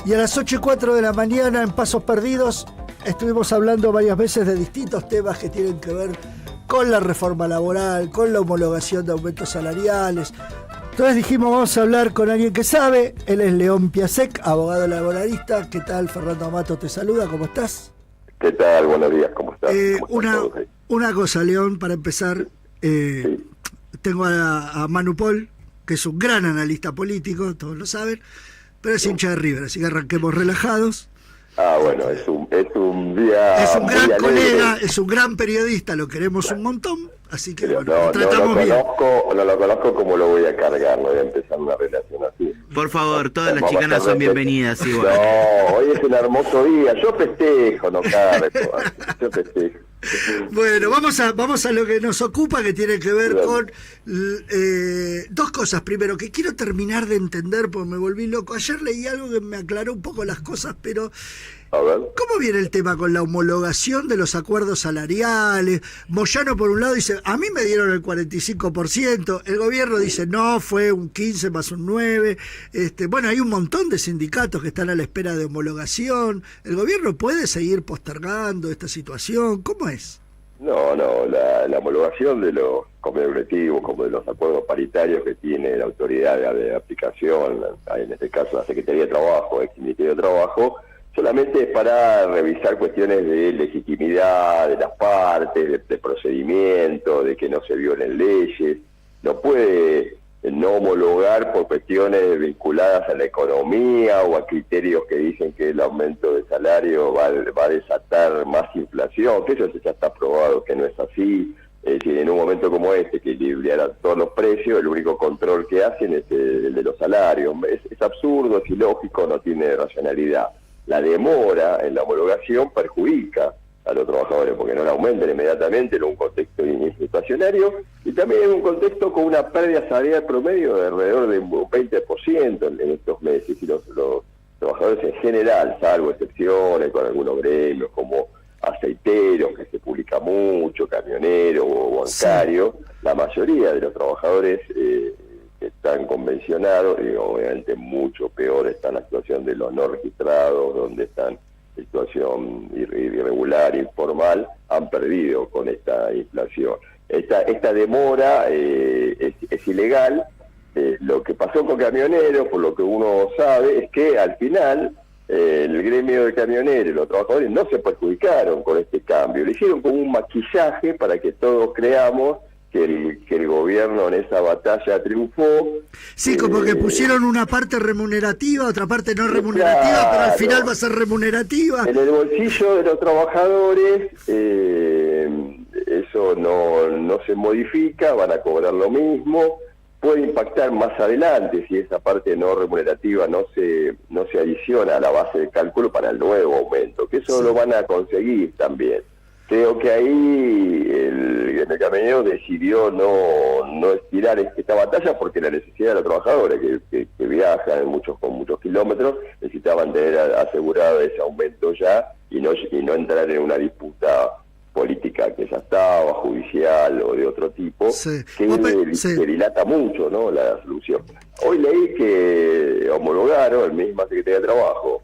Y a las 8:04 de la mañana, en Pasos Perdidos, estuvimos hablando varias veces de distintos temas que tienen que ver con la reforma laboral, con la homologación de aumentos salariales. Entonces dijimos, vamos a hablar con alguien que sabe. Él es León Piasek, abogado laboralista. ¿Qué tal? Fernando Amato te saluda, ¿cómo estás? ¿Qué tal? Buenos días, ¿cómo estás? Una cosa, León, para empezar. Sí. Tengo a Manu Pol, que es un gran analista político, todos lo saben, pero es hincha de River, así que arranquemos relajados. Bueno, es un día. Es un gran muy colega, alegre. es un gran periodista, lo queremos un montón, así que Pero bueno, lo tratamos bien. No lo conozco, ¿cómo lo voy a cargar? No voy a empezar una relación así. Por favor, todas las chicanas son bienvenidas igual. No, hoy es un hermoso día. Yo festejo, no cargo. Yo festejo. Bueno, vamos a lo que nos ocupa, que tiene que ver con dos cosas. Primero, que quiero terminar de entender, porque me volví loco. Ayer leí algo que me aclaró un poco las cosas, pero A ver. ¿cómo viene el tema con la homologación de los acuerdos salariales? Moyano, por un lado, dice, a mí me dieron el 45%, el gobierno dice, no, fue un 15 más un 9. Bueno, hay un montón de sindicatos que están a la espera de homologación. ¿El gobierno puede seguir postergando esta situación? ¿Cómo es? No, la homologación de los convenios colectivos, como de los acuerdos paritarios que tiene la autoridad de aplicación, en este caso la Secretaría de Trabajo, ex Ministerio de Trabajo, solamente es para revisar cuestiones de legitimidad de las partes, de procedimiento, de que no se violen leyes. No puede no homologar por cuestiones vinculadas a la economía o a criterios que dicen que el aumento de salario va a desatar más inflación, que eso ya está probado que no es así. Es decir, en un momento como este, que equilibrará todos los precios, el único control que hacen es el de los salarios. Es absurdo, es ilógico, no tiene racionalidad. La demora en la homologación perjudica a los trabajadores porque no la aumentan inmediatamente en un contexto inflacionario y también en un contexto con una pérdida salarial promedio de alrededor de un 20% en estos meses, y los trabajadores en general, salvo excepciones con algunos gremios como aceiteros, que se publica mucho, camioneros o bancarios, sí. La mayoría de los trabajadores que están convencionados, y obviamente mucho peor está la situación de los no registrados, donde están en situación irregular, informal, han perdido con esta inflación. Esta demora es ilegal. Lo que pasó con camioneros, por lo que uno sabe, es que al final el gremio de camioneros y los trabajadores no se perjudicaron con este cambio. Le hicieron como un maquillaje para que todos creamos que el gobierno en esa batalla triunfó. Sí, como que pusieron una parte remunerativa, otra parte no remunerativa, claro, pero al final va a ser remunerativa. En el bolsillo de los trabajadores eso no se modifica, van a cobrar lo mismo. Puede impactar más adelante si esa parte no remunerativa no se adiciona a la base de cálculo para el nuevo aumento, que eso sí. Lo van a conseguir también. Creo que ahí el camionero decidió no estirar esta batalla porque la necesidad de los trabajadores que viajan con muchos kilómetros necesitaban tener asegurado ese aumento ya y no entrar en una disputa política que ya estaba, judicial o de otro tipo, sí. Que dilata mucho, ¿no?, la solución. Hoy leí que homologaron, el mismo Secretaría de Trabajo,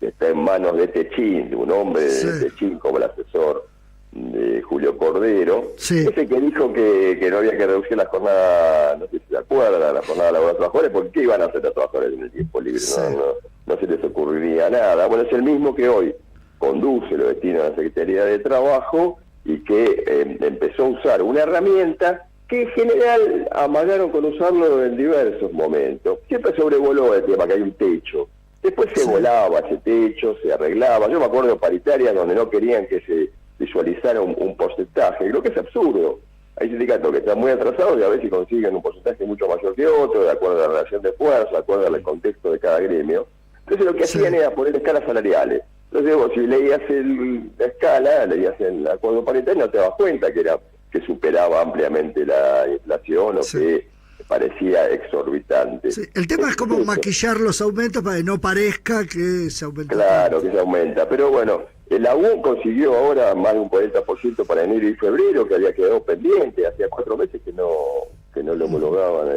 que está en manos de Techín, de un hombre de Techín como el asesor de Julio Cordero, sí. Ese que dijo que no había que reducir la jornada, no sé si se acuerdan, la jornada laboral de los trabajadores, porque ¿qué iban a hacer los trabajadores en el tiempo libre? Sí. No se les ocurriría nada. Bueno, es el mismo que hoy conduce los destinos de la Secretaría de Trabajo y que empezó a usar una herramienta que en general amagaron con usarlo en diversos momentos. Siempre sobrevoló el tema que hay un techo. Después se volaba ese techo, se arreglaba. Yo me acuerdo de paritarias donde no querían que se visualizara un porcentaje, lo que es absurdo. Hay sindicatos que están muy atrasados y a veces consiguen un porcentaje mucho mayor que otro, de acuerdo a la relación de fuerza, de acuerdo al contexto de cada gremio. Entonces lo que hacían era poner escalas salariales. Entonces vos, si leías la escala, leías el acuerdo paritario, no te das cuenta que superaba ampliamente la inflación o que parecía exorbitante. Sí, el tema es cómo maquillar los aumentos para que no parezca que se aumenta. Claro, que se aumenta, pero bueno, la U consiguió ahora más de un 40% para enero y febrero, que había quedado pendiente, hacía 4 meses que que no le homologaban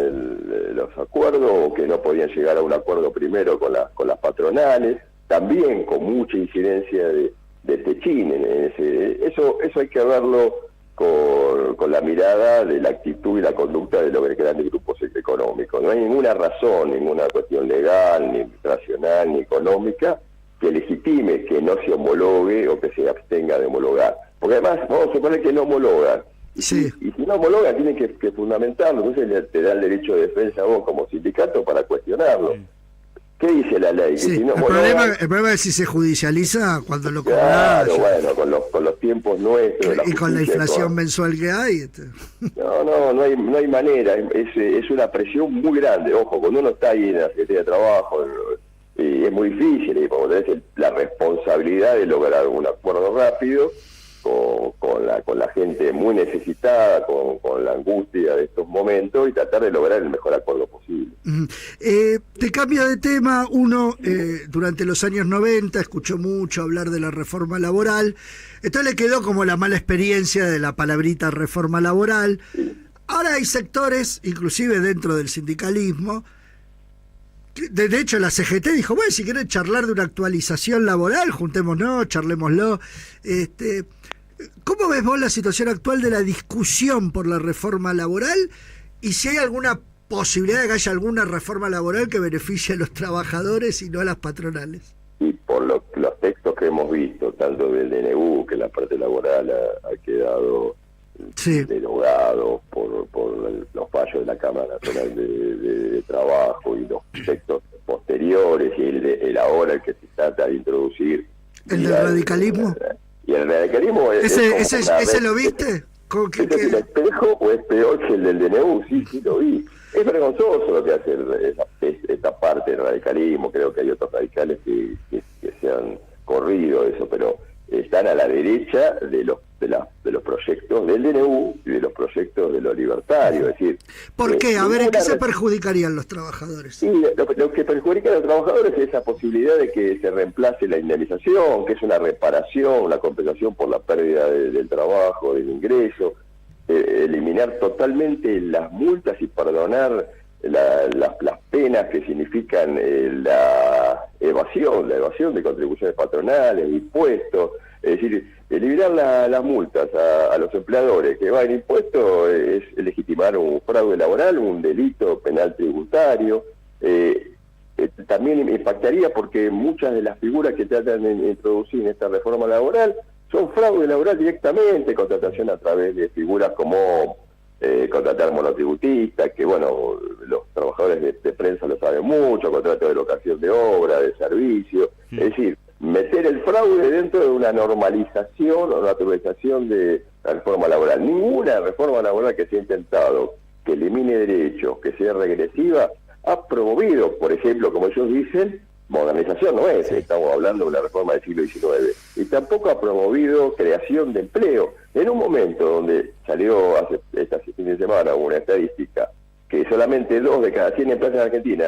los acuerdos o que no podían llegar a un acuerdo primero con las patronales, también con mucha incidencia de Techín. Eso hay que verlo con la mirada de la actitud y la conducta de los grandes grupos económicos. No hay ninguna razón, ninguna cuestión legal, ni racional, ni económica que legitime que no se homologue o que se abstenga de homologar. Porque además, vamos a suponer que no homologan. Sí. Y si no homologan, tienen que fundamentarlo. Entonces te da el derecho de defensa a vos como sindicato para cuestionarlo. ¿Qué dice la ley? Sí, si no el problema es si se judicializa cuando lo cobran. Claro, bueno, con los tiempos nuestros. Y con la inflación mensual que hay. No hay manera. Es una presión muy grande. Ojo, cuando uno está ahí en la Secretaría de Trabajo, es muy difícil, y como tenés la responsabilidad de lograr un acuerdo rápido con la gente muy necesitada, con la angustia de estos momentos, y tratar de lograr el mejor acuerdo posible. Te cambio de tema. Uno, durante los años 90 escuchó mucho hablar de la reforma laboral, entonces le quedó como la mala experiencia de la palabrita reforma laboral. Ahora hay sectores, inclusive dentro del sindicalismo, de hecho la CGT dijo, bueno, si quieren charlar de una actualización laboral, juntémonos, charlémoslo. ¿Cómo ves vos la situación actual de la discusión por la reforma laboral? Y si hay alguna posibilidad de que haya alguna reforma laboral que beneficie a los trabajadores y no a las patronales. Y por los textos que hemos visto, tanto del DNU, que la parte laboral ha quedado derogado por los fallos de la Cámara Nacional de Trabajo, y los textos posteriores, y el ahora el que se trata de introducir. ¿El del radicalismo? Y el radicalismo ¿Ese lo viste? ¿Es el espejo o es peor que el del DNU? Sí, lo vi. Es vergonzoso lo que hace esta parte del radicalismo. Creo que hay otros radicales que se han corrido eso, pero están a la derecha de los proyectos del DNU y de los proyectos de los libertarios. Es decir, ¿por qué? A ver, ¿en qué se perjudicarían los trabajadores? Sí, lo que perjudica a los trabajadores es esa posibilidad de que se reemplace la indemnización, que es una reparación, una compensación por la pérdida del trabajo, del ingreso, eliminar totalmente las multas y perdonar las penas que significan la evasión de contribuciones patronales, impuestos. Es decir, eliminar las multas a los empleadores que van en impuestos es legitimar un fraude laboral, un delito penal tributario. También impactaría porque muchas de las figuras que tratan de introducir en esta reforma laboral son fraude laboral directamente, contratación a través de figuras como contratar monotributistas, que bueno, los trabajadores de prensa lo saben mucho, contrato de locación de obra, de servicio. Es decir, meter el fraude dentro de una normalización o naturalización de la reforma laboral. Ninguna reforma laboral que se ha intentado que elimine derechos, que sea regresiva, ha promovido, por ejemplo, como ellos dicen, modernización no es, estamos hablando de una reforma del siglo XIX, y tampoco ha promovido creación de empleo. En un momento donde salió hace este fin de semana una estadística que solamente 2 de cada 100 empresas en Argentina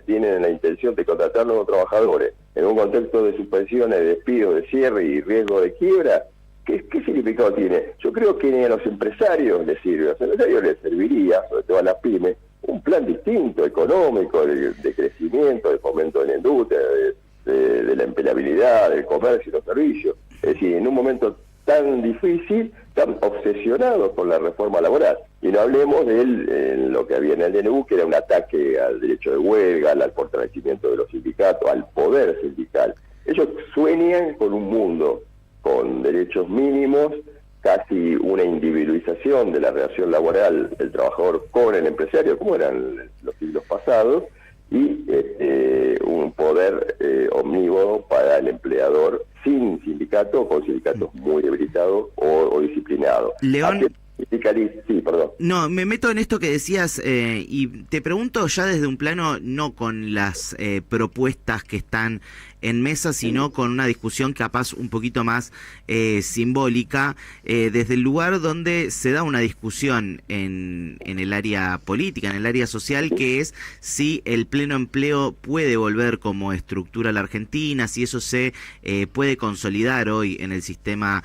tienen la intención de contratar a nuevos trabajadores en un contexto de suspensiones, de despido, de cierre y riesgo de quiebra, ¿qué significado tiene? Yo creo que ni a los empresarios les sirve. A los empresarios les serviría, sobre todo a las pymes, un plan distinto, económico, de crecimiento, de fomento de la industria, de la empleabilidad, del comercio y los servicios. Es decir, en un momento tan difícil, tan obsesionados con la reforma laboral. Y no hablemos de lo que había en el DNU, que era un ataque al derecho de huelga, al fortalecimiento de los sindicatos, al poder sindical. Ellos sueñan con un mundo con derechos mínimos, casi una individualización de la relación laboral del trabajador con el empresario, como eran los siglos pasados, y un poder omnívodo para el empleador, sin sindicato o con sindicatos muy debilitados o disciplinados. León, sí, perdón. No, me meto en esto que decías y te pregunto ya desde un plano, no con las propuestas que están en mesa, sino con una discusión capaz un poquito más simbólica, desde el lugar donde se da una discusión en el área política, en el área social, que es si el pleno empleo puede volver como estructura a la Argentina, si eso se puede consolidar hoy en el sistema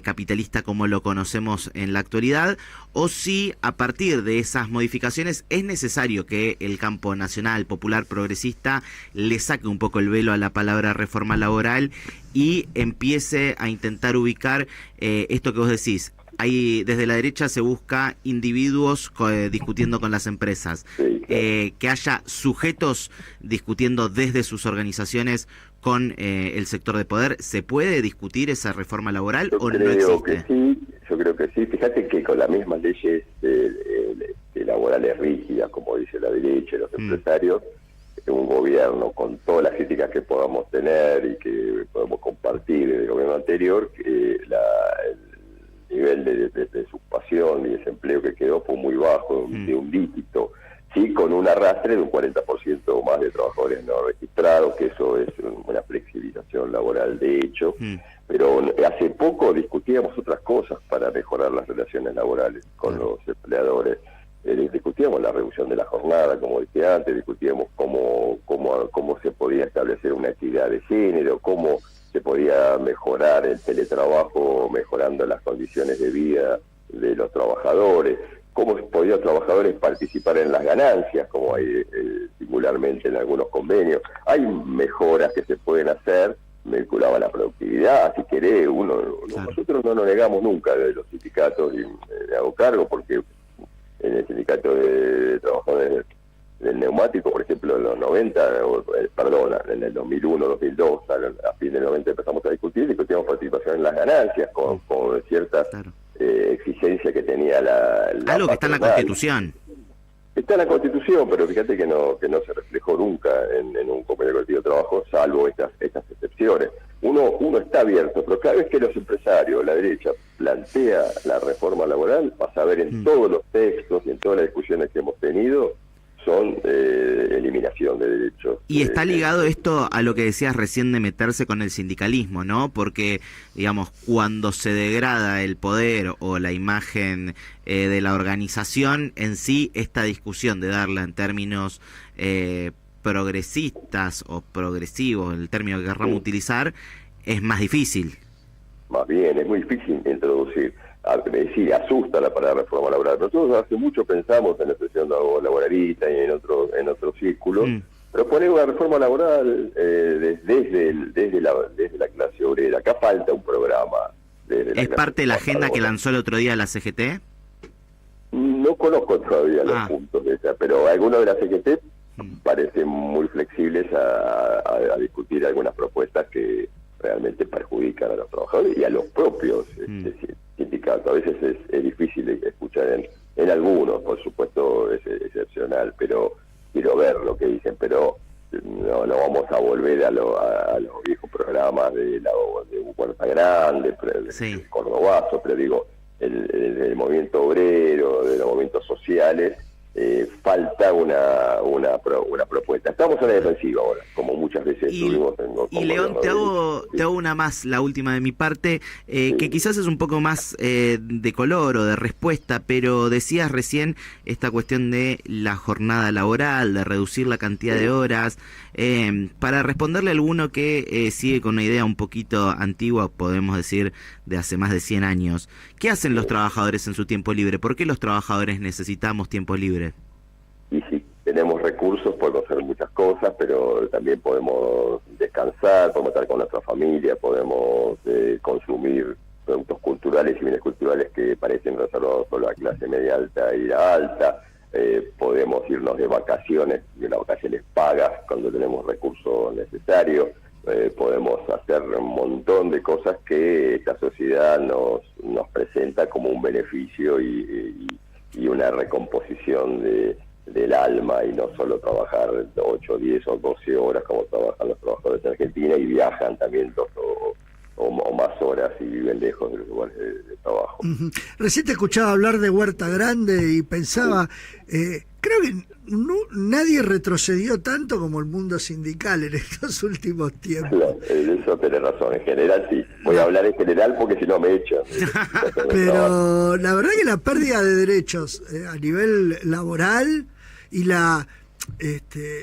capitalista como lo conocemos en la actualidad. realidad, o si a partir de esas modificaciones es necesario que el campo nacional, popular, progresista le saque un poco el velo a la palabra reforma laboral y empiece a intentar ubicar esto que vos decís. Ahí desde la derecha se busca individuos discutiendo con las empresas, Sí, claro. que haya sujetos discutiendo desde sus organizaciones con el sector de poder. ¿Se puede discutir esa reforma laboral o no existe? Yo creo que sí. Fíjate que con las mismas leyes laborales rígidas, como dice la derecha y los empresarios, un gobierno con todas las críticas que podamos tener y que podemos compartir del gobierno anterior, el nivel de ocupación y desempleo que quedó fue muy bajo, de un dígito, sí, con un arrastre de un 40% más de trabajadores no registrados, que eso es una flexibilización laboral de hecho, pero hace poco discutíamos otras cosas para mejorar las relaciones laborales con los empleadores. Discutíamos la reducción de la jornada, como dije antes, discutíamos cómo se podía establecer una equidad de género, cómo se podía mejorar el teletrabajo, mejorando las condiciones de vida de los trabajadores, cómo podían los trabajadores participar en las ganancias, como hay singularmente en algunos convenios. Hay mejoras que se pueden hacer vinculadas a la productividad, si querés, nosotros no nos negamos nunca de los sindicatos, y me hago cargo, porque en el sindicato de trabajadores del neumático, por ejemplo, en los 90, en el 2001, 2002, a fin del 90 empezamos a discutíamos participación en las ganancias, con ciertas exigencias que tenía la algo que está en la Constitución. Está en la Constitución, pero fíjate que no se reflejó nunca en un convenio colectivo de trabajo, salvo estas excepciones. Uno está abierto, pero cada vez que los empresarios, la derecha, plantea la reforma laboral, vas a ver en todos los textos y en todas las discusiones que hemos tenido, son eliminación de derechos. Y está ligado esto a lo que decías recién de meterse con el sindicalismo, ¿no? Porque, digamos, cuando se degrada el poder o la imagen de la organización en sí, esta discusión de darla en términos progresistas o progresivos, el término que querramos utilizar, es más difícil. Más bien, es muy difícil introducir. Sí, asusta la palabra reforma laboral. Nosotros hace mucho pensamos en la expresión laboralista y en otros círculos, pero poner una reforma laboral desde la clase obrera. Acá falta un programa. ¿Es parte de la agenda que lanzó el otro día la CGT? No conozco todavía los puntos de esa, pero algunos de la CGT parecen muy flexibles a discutir algunas propuestas que realmente perjudican a los trabajadores y a los propios sindicatos. A veces es difícil escuchar en algunos, por supuesto es excepcional, pero quiero ver lo que dicen, pero no vamos a volver a los viejos programas de Huerta Grande, de Cordobazo, pero digo, el movimiento obrero, de los movimientos sociales, falta una propuesta. Estamos en la defensiva ahora, como muchas veces estuvimos y León, te hago una más, la última de mi parte, que quizás es un poco más de color o de respuesta, pero decías recién esta cuestión de la jornada laboral, de reducir la cantidad de horas, para responderle a alguno que sigue con una idea un poquito antigua, podemos decir, de hace más de 100 años. ¿Qué hacen los trabajadores en su tiempo libre? ¿Por qué los trabajadores necesitamos tiempo libre? Y si tenemos recursos podemos hacer muchas cosas, pero también podemos descansar, podemos estar con nuestra familia, podemos consumir productos culturales y bienes culturales que parecen reservados solo a clase media alta y la alta. Podemos irnos de vacaciones pagas cuando tenemos recursos necesarios. Podemos hacer un montón de cosas que esta sociedad nos presenta como un beneficio y una recomposición del alma, y no solo trabajar 8, 10 o 12 horas como trabajan los trabajadores en Argentina, y viajan también 2 o más horas y viven lejos de los lugares de trabajo. Recién te escuchaba hablar de Huerta Grande y pensaba, creo que nadie retrocedió tanto como el mundo sindical en estos últimos tiempos. Claro, eso tenés razón, en general sí. Voy a hablar en general porque si no me echan. Pero la verdad que la pérdida de derechos a nivel laboral y la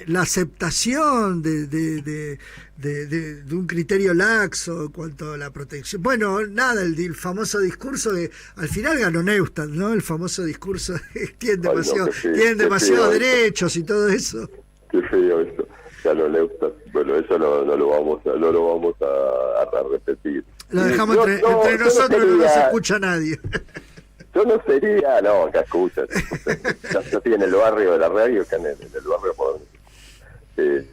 la aceptación de un criterio laxo en cuanto a la protección. Bueno, nada, el famoso discurso de, al final ganó Neustadt, ¿no? El famoso discurso de tienen demasiados derechos y todo eso. Qué feo eso, ganó Neustadt. Bueno, eso no lo vamos a repetir. Lo dejamos entre nosotros, no nos escucha nadie. Yo no sería, no, acá escucha. Yo estoy en el barrio de la radio, que en el barrio moderno.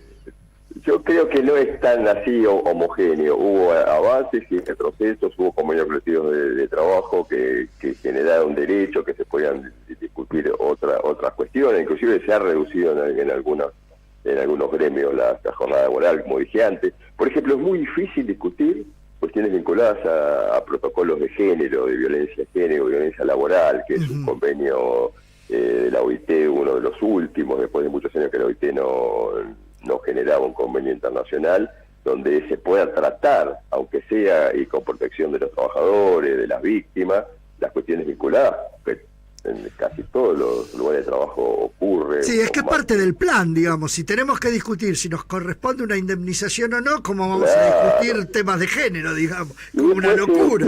Yo creo que no es tan así homogéneo. Hubo avances y retrocesos, hubo convenios colectivos de trabajo que generaron derechos, que se podían discutir otras cuestiones. Inclusive se ha reducido en algunos gremios la jornada laboral, como dije antes. Por ejemplo, es muy difícil discutir cuestiones vinculadas a protocolos de género, de violencia de género, violencia laboral, que es un convenio de la OIT, uno de los últimos, después de muchos años que la OIT no generaba un convenio internacional, donde se pueda tratar, aunque sea y con protección de los trabajadores, de las víctimas, las cuestiones vinculadas, que en casi todos los lugares de trabajo ocurre. Sí, es que es parte del plan, digamos. Si tenemos que discutir si nos corresponde una indemnización o no, ¿cómo vamos a discutir temas de género, digamos? Como una locura.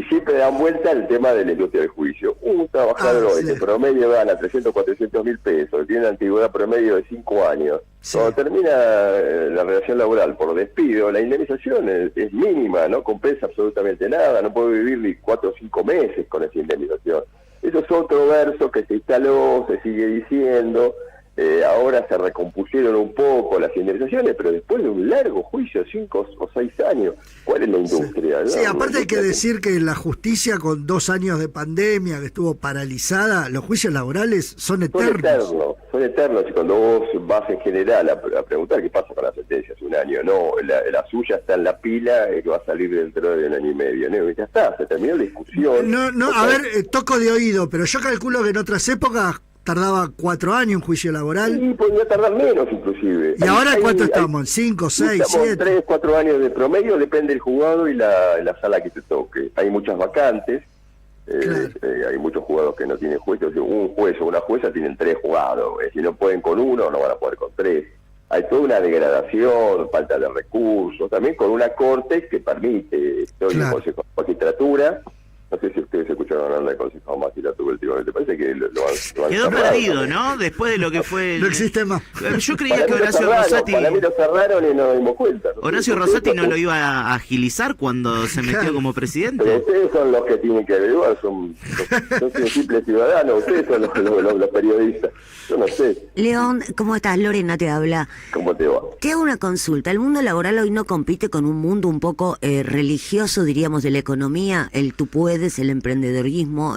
Siempre dan vuelta el tema de la industria del juicio. Un trabajador que promedio gana 300, 400 mil pesos, tiene una antigüedad promedio de 5 años. Sí. Cuando termina la relación laboral por despido, la indemnización es mínima, no compensa absolutamente nada, no puede vivir ni 4 o 5 meses con esa indemnización. Eso es otro verso que se instaló, se sigue diciendo, ahora se recompusieron un poco las indemnizaciones, pero después de un largo juicio, 5 o 6 años, ¿cuál es la industria? Sí, aparte hay que decir que la justicia con 2 años de pandemia que estuvo paralizada, los juicios laborales son eternos. Son eternos, y cuando vos vas en general a preguntar qué pasa con las sentencias, un año, no, la suya está en la pila, que va a salir dentro de 1 año y medio, ¿no? Y ya está, se terminó la discusión. A ver, toco de oído, pero yo calculo que en otras épocas tardaba 4 años un juicio laboral. Sí, podría tardar menos inclusive. ¿Y ahora cuánto estamos? ¿5, 6, 7? 3, 4 años de promedio, depende del juzgado y la sala que te toque. Hay muchas vacantes. Claro. Hay muchos juzgados que no tienen juez, o sea, un juez o una jueza tienen 3 juzgados, si no pueden con uno, no van a poder con 3. Hay toda una degradación, falta de recursos, también con una corte que permite, claro. Consejo de magistratura. No sé si ustedes escucharon hablar del Consejo de Magistratura últimamente, parece que lo han quedó perdido, ¿no? Después de lo que fue... No existe más. Yo creía que Horacio Rosati... Para mí lo cerraron y nos dimos cuenta. Horacio Rosati no lo iba a agilizar cuando se metió como presidente. Pero ustedes son los que tienen que averiguar, son simples ciudadanos, ustedes son los periodistas. Yo no sé. León, ¿cómo estás? Lorena te habla. ¿Cómo te va? Te hago una consulta. El mundo laboral hoy no compite con un mundo un poco religioso, diríamos, de la economía. El tú puedes, el emprendedorismo,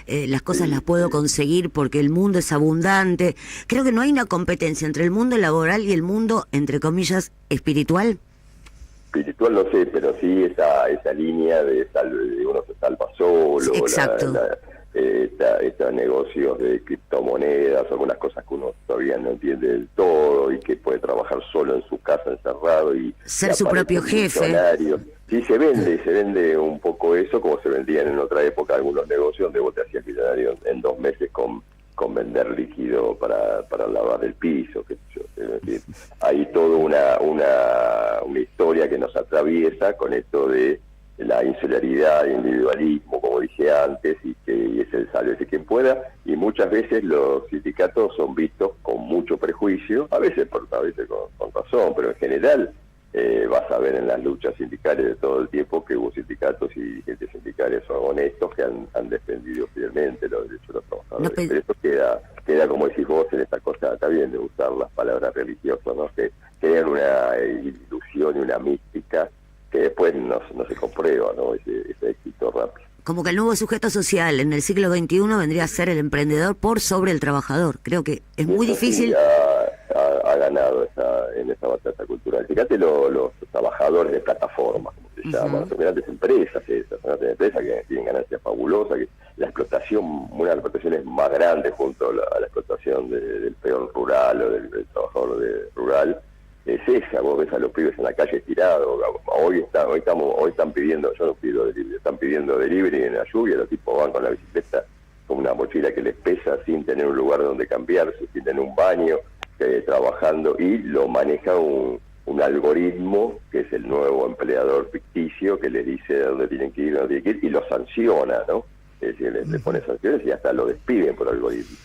las cosas las puedo conseguir porque el mundo es abundante. Creo que no hay una competencia entre el mundo laboral y el mundo, entre comillas, espiritual. Espiritual no sé, pero sí esa línea de uno se salva solo. Sí, exacto. Estos negocios de criptomonedas, algunas cosas que uno todavía no entiende del todo y que puede trabajar solo en su casa encerrado y ser su propio jefe. Sí, se vende un poco eso, como se vendían en otra época algunos negocios donde vos te hacías millonario en 2 meses con vender líquido para lavar el piso, qué sé yo. Es decir, hay toda una historia que nos atraviesa con esto de la insularidad, el individualismo, como dije antes, y que es el sálvese quien pueda, y muchas veces los sindicatos son vistos con mucho prejuicio, a veces con razón, pero en general vas a ver en las luchas sindicales de todo el tiempo que hubo sindicatos y dirigentes sindicales son honestos que han defendido fielmente los derechos de los trabajadores. Pero eso queda como decís vos en esta cosa, está bien de usar las palabras religiosas, ¿no? Que crean una ilusión y una mística que después no se comprueba, ¿no? Ese éxito rápido. Como que el nuevo sujeto social en el siglo XXI vendría a ser el emprendedor por sobre el trabajador. Creo que es muy difícil. Sí, ha ganado en esa batalla cultural. Fíjate los trabajadores de plataformas, como se llaman, las grandes empresas esas, grandes empresas que tienen ganancias fabulosas, que la explotación, una de las explotaciones más grandes junto a la explotación del peón rural o del trabajador rural, es esa. Vos ves a los pibes en la calle tirados, hoy están pidiendo, yo no pido delivery, están pidiendo delivery en la lluvia, los tipos van con la bicicleta con una mochila que les pesa sin tener un lugar donde cambiarse, sin en un baño trabajando, y lo maneja un algoritmo que es el nuevo empleador ficticio que les dice dónde tienen que ir, dónde tienen que ir, y lo sanciona, ¿no? Es decir, le pone sanciones y hasta lo despiden por algoritmo.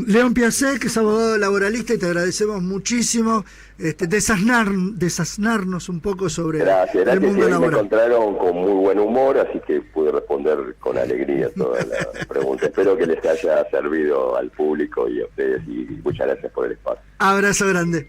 León Piasek, que es abogado laboralista, y te agradecemos muchísimo desasnarnos un poco sobre el mundo laboral. Me encontraron con muy buen humor, así que pude responder con alegría todas las preguntas. Espero que les haya servido al público y a ustedes, y muchas gracias por el espacio. Abrazo grande.